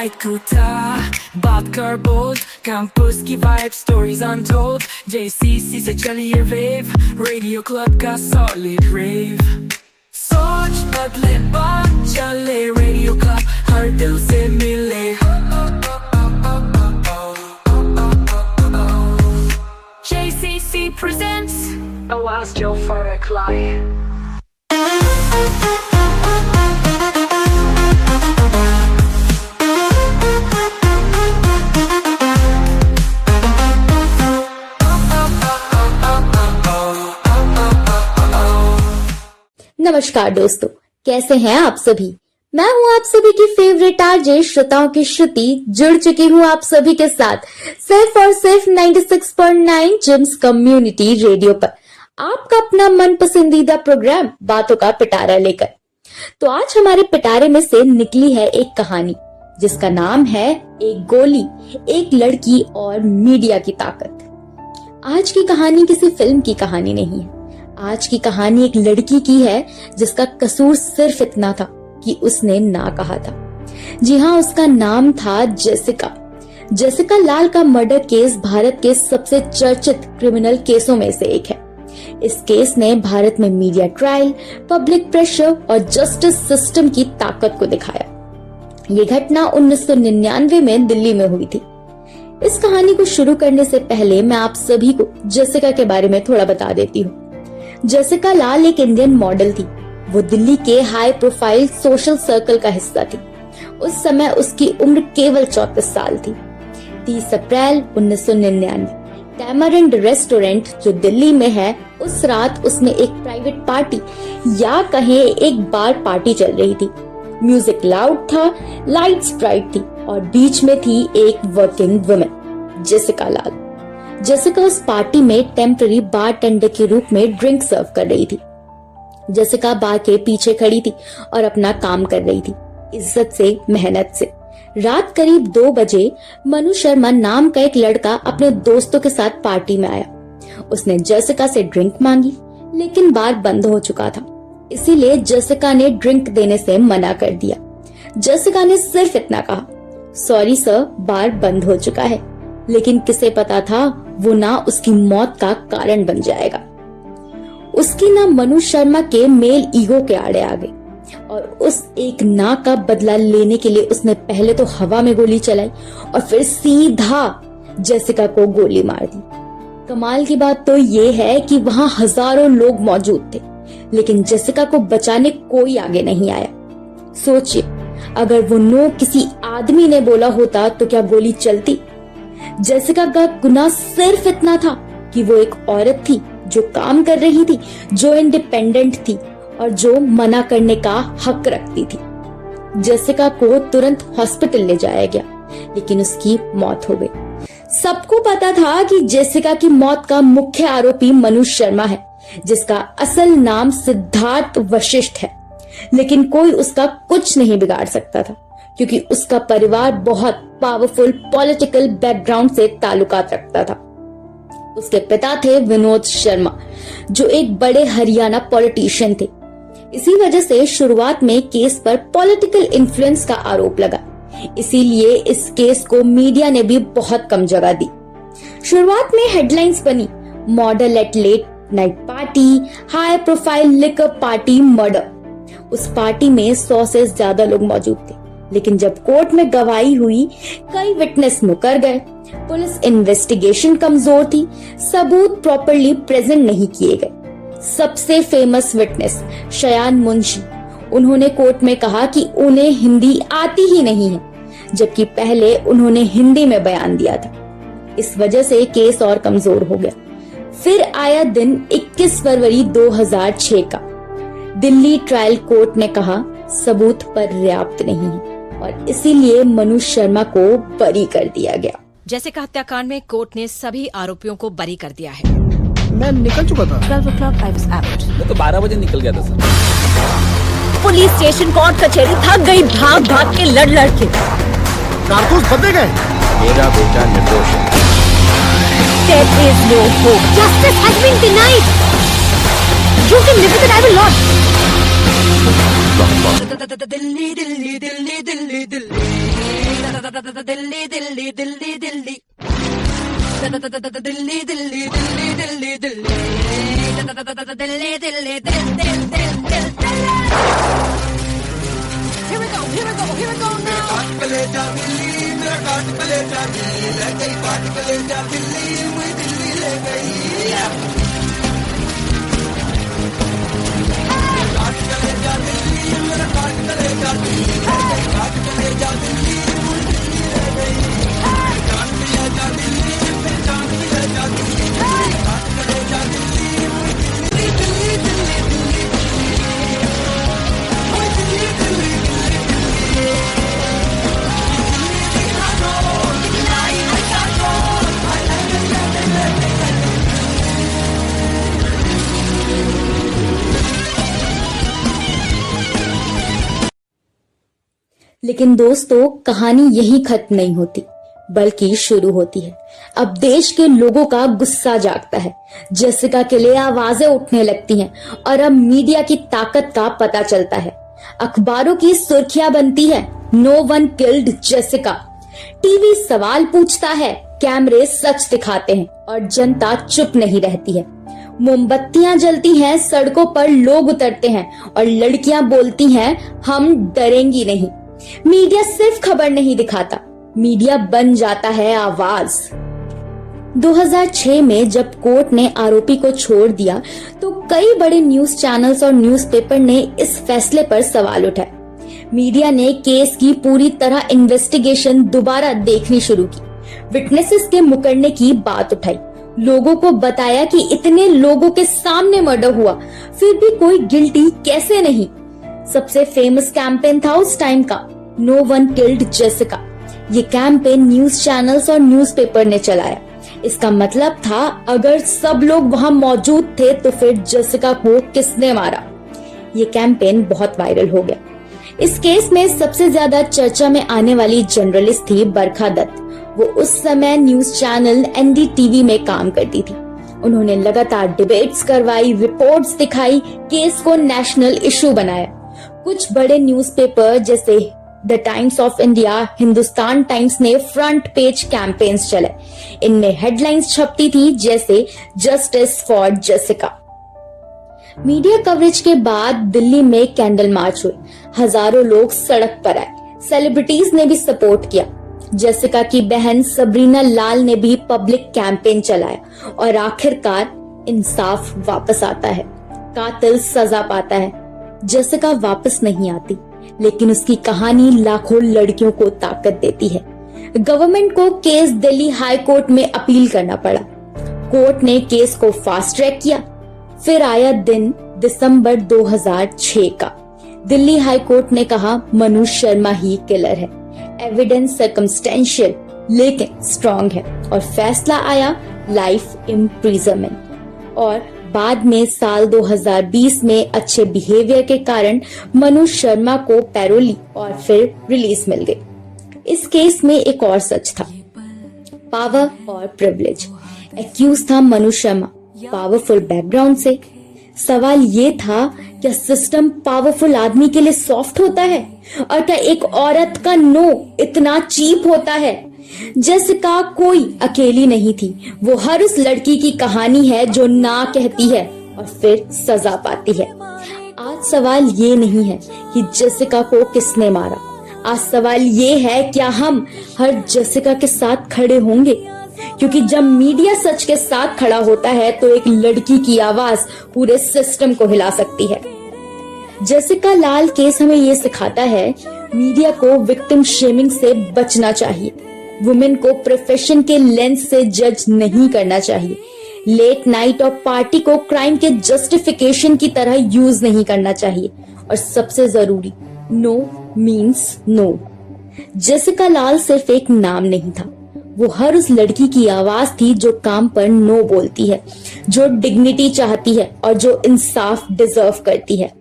Light kuta, babkar bold, campus की vibe, stories untold. JCC से चली ये wave, radio club का solid rave. सोच बदले बात चले, radio club हर दिल से मिले. JCC presents आवाज जो फर्क लाए. नमस्कार दोस्तों, कैसे हैं आप सभी। मैं हूं आप सभी की फेवरेट आरजे श्रोताओं की श्रुति, जुड़ चुकी हूं आप सभी के साथ सिर्फ और सिर्फ 96.9 जिम्स कम्युनिटी रेडियो पर, आपका अपना मन पसंदीदा प्रोग्राम बातों का पिटारा लेकर। तो आज हमारे पिटारे में से निकली है एक कहानी जिसका नाम है एक गोली, एक लड़की और मीडिया की ताकत। आज की कहानी किसी फिल्म की कहानी नहीं है। आज की कहानी एक लड़की की है जिसका कसूर सिर्फ इतना था कि उसने ना कहा था। जी हाँ, उसका नाम था जेसिका। जेसिका लाल का मर्डर केस भारत के सबसे चर्चित क्रिमिनल केसों में से एक है। इस केस ने भारत में मीडिया ट्रायल, पब्लिक प्रेशर और जस्टिस सिस्टम की ताकत को दिखाया। ये घटना 1999 में दिल्ली में हुई थी। इस कहानी को शुरू करने से पहले मैं आप सभी को जेसिका के बारे में थोड़ा बता देती हूँ। जेसिका लाल एक इंडियन मॉडल थी। वो दिल्ली के हाई प्रोफाइल सोशल सर्कल का हिस्सा थी। उस समय उसकी उम्र केवल 34 साल थी। 30 अप्रैल 1999 टैमरिंड रेस्टोरेंट जो दिल्ली में है, उस रात उसमें एक प्राइवेट पार्टी या कहें एक बार पार्टी चल रही थी। म्यूजिक लाउड था, लाइट्स ब्राइट थी और बीच में थी एक वर्किंग वुमेन, जेसिका लाल। जेसिका उस पार्टी में टेम्पररी बारटेंडर के रूप में ड्रिंक सर्व कर रही थी। जेसिका बार के पीछे खड़ी थी और अपना काम कर रही थी, इज्जत से, मेहनत से। रात करीब 2 बजे मनु शर्मा नाम का एक लड़का अपने दोस्तों के साथ पार्टी में आया। उसने जेसिका से ड्रिंक मांगी, लेकिन बार बंद हो चुका था, इसीलिए जेसिका ने ड्रिंक देने से मना कर दिया। जेसिका ने सिर्फ इतना कहा, सॉरी सर, बार बंद हो चुका है। लेकिन किसे पता था वो ना उसकी मौत का कारण बन जाएगा। उसकी ना मनु शर्मा के मेल ईगो के आड़े आ गई और उस एक ना का बदला लेने के लिए उसने पहले तो हवा में गोली चलाई और फिर सीधा जेसिका को गोली मार दी। कमाल की बात तो ये है कि वहां हजारों लोग मौजूद थे, लेकिन जेसिका को बचाने कोई आगे नहीं आया। सोचिए, अगर वो नो किसी आदमी ने बोला होता तो क्या गोली चलती? जेसिका का गुनाह सिर्फ इतना था कि वो एक औरत थी जो काम कर रही थी, जो इंडिपेंडेंट थी और जो मना करने का हक रखती थी। जेसिका को तुरंत हॉस्पिटल ले जाया गया, लेकिन उसकी मौत हो गई। सबको पता था कि जेसिका की मौत का मुख्य आरोपी मनु शर्मा है, जिसका असल नाम सिद्धार्थ वशिष्ठ है। लेकिन कोई उसका कुछ नहीं बिगाड़ सकता था, क्योंकि उसका परिवार बहुत पावरफुल पॉलिटिकल बैकग्राउंड से ताल्लुकात रखता था। उसके पिता थे विनोद शर्मा, जो एक बड़े हरियाणा पॉलिटिशियन थे। इसी वजह से शुरुआत में केस पर पॉलिटिकल इन्फ्लुएंस का आरोप लगा, इसीलिए इस केस को मीडिया ने भी बहुत कम जगह दी। शुरुआत में हेडलाइंस बनी, model at late night party, high profile liquor party murder. उस पार्टी में 100 से ज्यादा लोग मौजूद थे, लेकिन जब कोर्ट में गवाही हुई, कई विटनेस मुकर गए। पुलिस इन्वेस्टिगेशन कमजोर थी, सबूत प्रॉपर्ली प्रेजेंट नहीं किए गए। सबसे फेमस विटनेस शयान मुंशी, उन्होंने कोर्ट में कहा कि उन्हें हिंदी आती ही नहीं है, जबकि पहले उन्होंने हिंदी में बयान दिया था। इस वजह से केस और कमजोर हो गया। फिर आया दिन 21 फरवरी 2006 का। दिल्ली ट्रायल कोर्ट ने कहा सबूत पर्याप्त नहीं है और इसीलिए मनु शर्मा को बरी कर दिया गया। जेसिका हत्याकांड में कोर्ट ने सभी आरोपियों को बरी कर दिया है। मैं निकल चुका था। 12 o'clock I was out. मैं तो 12 बजे निकल गया था सर। पुलिस स्टेशन, कोर्ट कचहरी थक गई भाग भाग के लड़ के। कारतूस बदले गए। मेरा बेटा निर्दोष है। There is no hope. Justice has been denied. You can live with it, I will not. लेकिन दोस्तों, कहानी यही खत्म नहीं होती, बल्कि शुरू होती है। अब देश के लोगों का गुस्सा जागता है, जेसिका के लिए आवाजें उठने लगती हैं और अब मीडिया की ताकत का पता चलता है। अखबारों की सुर्खियां बनती है, no one killed Jessica. TV सवाल पूछता है, कैमरे सच दिखाते हैं और जनता चुप नहीं रहती है। मोमबत्तियां जलती हैं, सड़कों पर लोग उतरते हैं और लड़कियां बोलती हैं, हम डरेंगी नहीं। मीडिया सिर्फ खबर नहीं दिखाता, मीडिया बन जाता है आवाज। 2006 में जब कोर्ट ने आरोपी को छोड़ दिया तो कई बड़े न्यूज चैनल्स और न्यूज़पेपर ने इस फैसले पर सवाल उठाए। मीडिया ने केस की पूरी तरह इन्वेस्टिगेशन दोबारा देखनी शुरू की, विटनेसेस के मुकरने की बात उठाई, लोगों को बताया कि इतने लोगों के सामने मर्डर हुआ, फिर भी कोई गिल्टी कैसे नहीं। सबसे फेमस कैंपेन था उस टाइम का, नो वन किल्ड जेसिका। ये कैंपेन न्यूज चैनल्स और न्यूज़पेपर ने चलाया। इसका मतलब था, अगर सब लोग वहां मौजूद थे तो फिर जेसिका को किसने मारा। ये कैंपेन बहुत वायरल हो गया। इस केस में सबसे ज्यादा चर्चा में आने वाली जर्नलिस्ट थी बरखा दत्त। वो उस समय न्यूज चैनल एनडीटीवी में काम करती थी। उन्होंने लगातार डिबेट्स करवाई, रिपोर्ट्स दिखाई, केस को नेशनल इशू बनाया। कुछ बड़े न्यूज़पेपर जैसे the times of India, Hindustan times ने फ्रंट पेज कैंपेन्स चलाए। इनमें हेडलाइंस छपती थी जैसे justice for Jessica. Media coverage के बाद दिल्ली में कैंडल मार्च हुए, हजारों लोग सड़क पर आए, सेलिब्रिटीज ने भी सपोर्ट किया। जेसिका की बहन सबरीना लाल ने भी पब्लिक कैंपेन चलाया और आखिरकार इंसाफ वापस आता है, कातिल सजा पाता है। जेसिका वापस नहीं आती, लेकिन उसकी कहानी लाखों लड़कियों को ताकत देती है। गवर्नमेंट को केस दिल्ली हाई कोर्ट में अपील करना पड़ा। कोर्ट ने केस को फास्ट ट्रैक किया। फिर आया दिन दिसंबर 2006 का। दिल्ली हाई कोर्ट ने कहा, मनोज शर्मा ही किलर है। एविडेंस सर्कमस्टेंशियल लेकिन स्ट्रॉन्ग है और फैसला आया लाइफ इम्प्रिजनमेंट। और बाद में साल 2020 में अच्छे बिहेवियर के कारण मनोज शर्मा को पैरोली और फिर रिलीज मिल गई। इस केस में एक और सच था, पावर और प्रिविलेज। एक्यूज था मनोज शर्मा, पावरफुल बैकग्राउंड से। सवाल ये था, क्या सिस्टम पावरफुल आदमी के लिए सॉफ्ट होता है और क्या एक औरत का नो इतना चीप होता है। जेसिका कोई अकेली नहीं थी, वो हर उस लड़की की कहानी है जो ना कहती है और फिर सजा पाती है। आज सवाल ये नहीं है कि जेसिका को किसने मारा, आज सवाल ये है, क्या हम हर जेसिका के साथ खड़े होंगे। क्योंकि जब मीडिया सच के साथ खड़ा होता है तो एक लड़की की आवाज पूरे सिस्टम को हिला सकती है। जेसिका लाल केस हमें ये सिखाता है, मीडिया को विक्टिम शेमिंग से बचना चाहिए। वुमेन को प्रोफेशन के लेंस से जज नहीं करना चाहिए। लेट नाइट और पार्टी को क्राइम के जस्टिफिकेशन की तरह यूज नहीं करना चाहिए। और सबसे जरूरी, नो मीन्स नो। जेसिका लाल सिर्फ एक नाम नहीं था, वो हर उस लड़की की आवाज थी जो काम पर नो बोलती है, जो डिग्निटी चाहती है और जो इंसाफ डिजर्व करती है।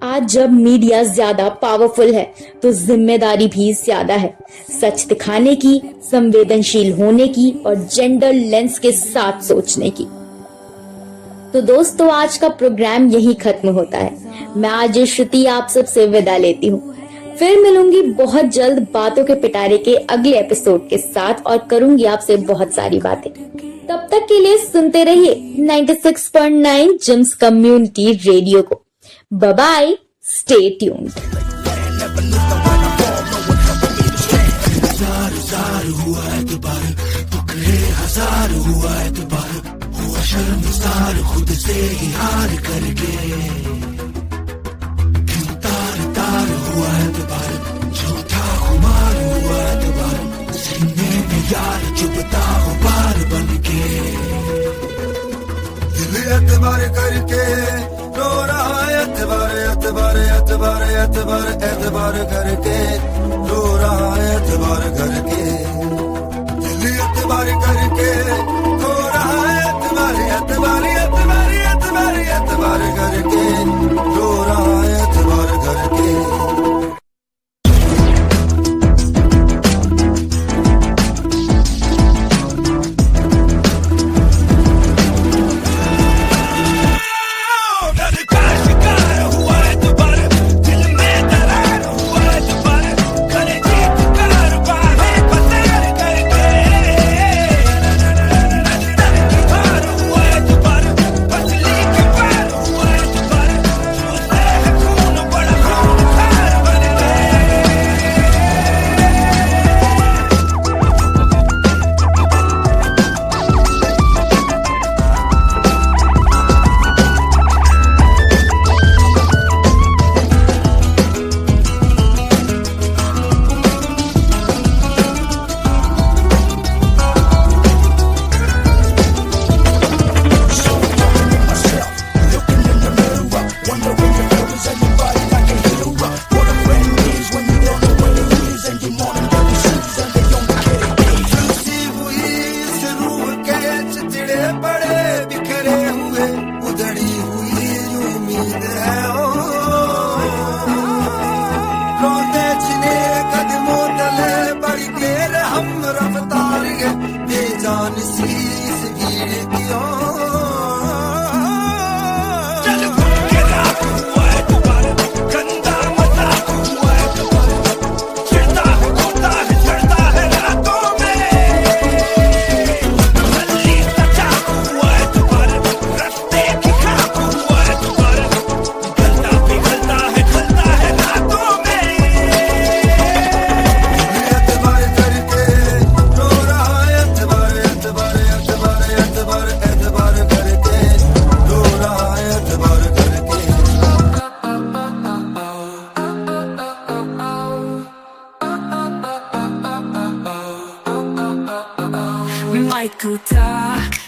आज जब मीडिया ज्यादा पावरफुल है तो जिम्मेदारी भी ज्यादा है, सच दिखाने की, संवेदनशील होने की और जेंडर लेंस के साथ सोचने की। तो दोस्तों आज का प्रोग्राम यही खत्म होता है। मैं आज श्रुति आप सबसे विदा लेती हूँ। फिर मिलूंगी बहुत जल्द बातों के पिटारे के अगले एपिसोड के साथ और करूंगी आपसे बहुत सारी बातें। तब तक के लिए सुनते रहिए 96.9 जिम्स कम्युनिटी रेडियो को। Bye bye, stay tuned. खुद से ही हार करके तार तार हुआ एतबार, झूठा खुमार हुआ एतबार, सीने में यार चुभता हो बार बन के, दिल एतबार करके रो रहा है, एतबार एतबार एतबार एतबार एतबार करके रो रहा है, एतबार करके दिल एतबार करके रो रहा है, एतबार एतबार एतबार एतबार एतबार करके रो रहा है, एतबार करके।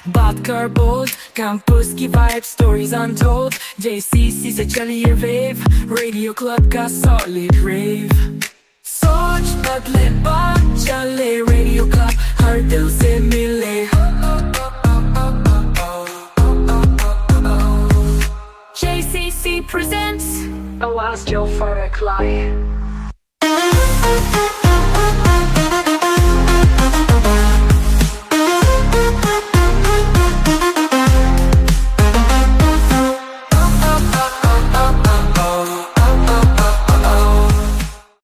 बात कर बोल, कैंपस की वाइब, स्टोरीज अनटोल्ड, JCC से चली ये वेव, रेडियो क्लब का सॉलिड रेव। सोच बदले बात चले, रेडियो क्लब हर दिल से मिले। JCC presents आवाज जो फर्क लाए।